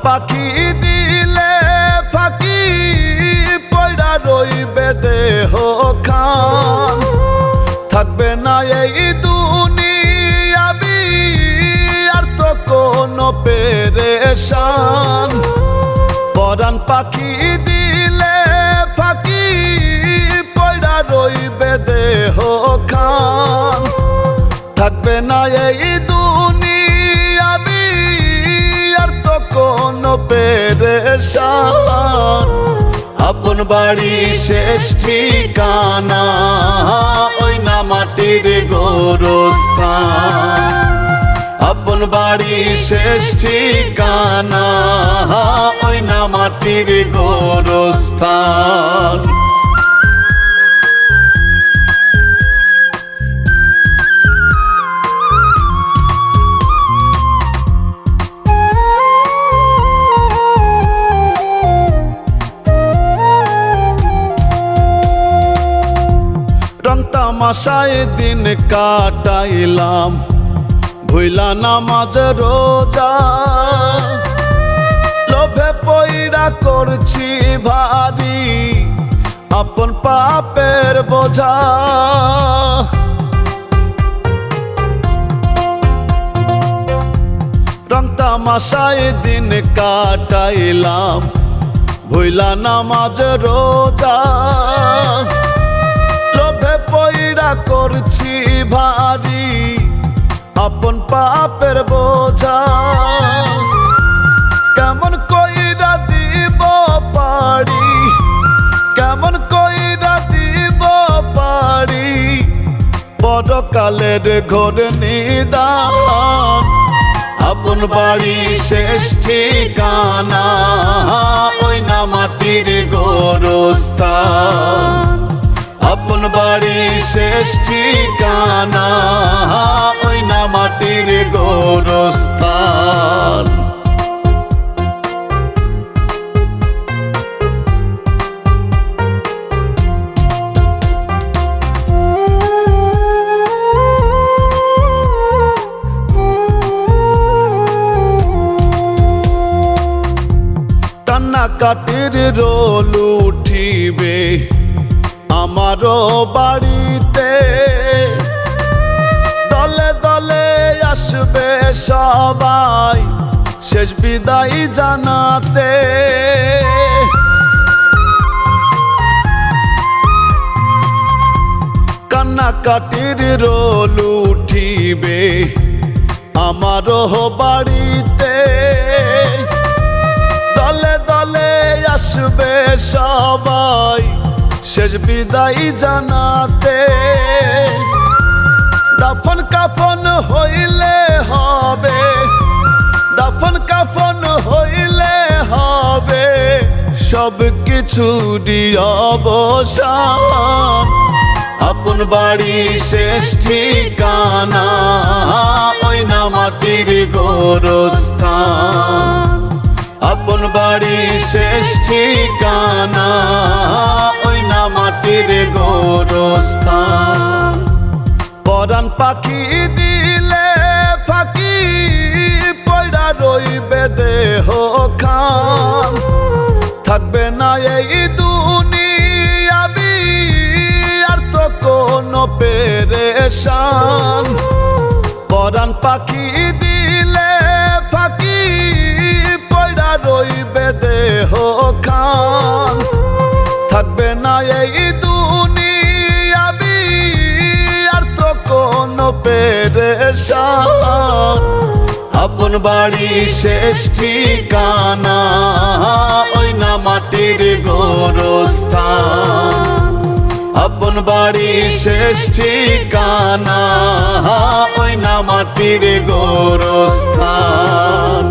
পাখি দিলে ফাঁকি পয়ড়া রইবে দেহ খান, থাকবে না এই দুনিয়া আর তো কোনো পেরেশান। পরাণ পাখি দিলে ফাঁকি পয়ড়া রইবে দেহ খান, থাকবে না এই দুনিয়া আর তো কোনো পেরেশান। আপন বাড়ি শেষ ঠিকানা ওই না মাটির গোরস্থান। আপন বাড়ি শেষ ঠিকানা ওই না মাটির গোরস্থান। রং তামাশায় দিন কাটাইলাম, ভুইলা নামাজ রোজা, লোভে পয়ড়া করছি ভারী আপন পাপের বোঝা। রং তামাশায় দিন কাটাইলাম, ভুইলা নামাজ রোজা, লোভে পয়ড়া করছি ভারী আপন পাপের বোঝা। কেমন কইরা দিব পারি, কেমন কইরা দিব পারি পরকালের ঘোর নিদান। আপন বাড়ি শেষ ঠিকানা ওই না মাটির গোরস্থান। আপন বাড়ি শেষ ঠিকানা ওই না মাটির গোরস্থান। কান্নাকাটির রোল উঠিবে আমারও বাড়িতে, দলে দলে আসবে সবাই শেষ বিদায় জানাতে। কান্নাকাটির রোল উঠিবে আমারও বাড়িতে, দলে দলে আসবে সবাই শেষ বিদায় জানাতে। দাফন কাফন হইলে হবে, দাফন কাফন হইলে হবে সব কিছুরই অবসান। আপন বাড়ি শেষ ঠিকানা ওই না মাটির গোরস্থান। আপন বাড়ি শেষ ঠিকানা ওই না মাটির গোরস্থান। পরাণ পাখি দিলে ফাঁকি পয়ড়া রইবে দেহ খান, থাকবে না এই দুনিয়া আর তো কোনো পেরেশান। পরাণ পাখি দিলে ফাঁকি পয়ড়া রইবে দেহ খান, থাকবে না এই দুনিয়া আর তো কোনো পেরেশান। আপন বাড়ি শেষ ঠিকানা ওই না মাটির গোরস্থান। আপন বাড়ি শেষ ঠিকানা ওই না মাটির গোরস্থান।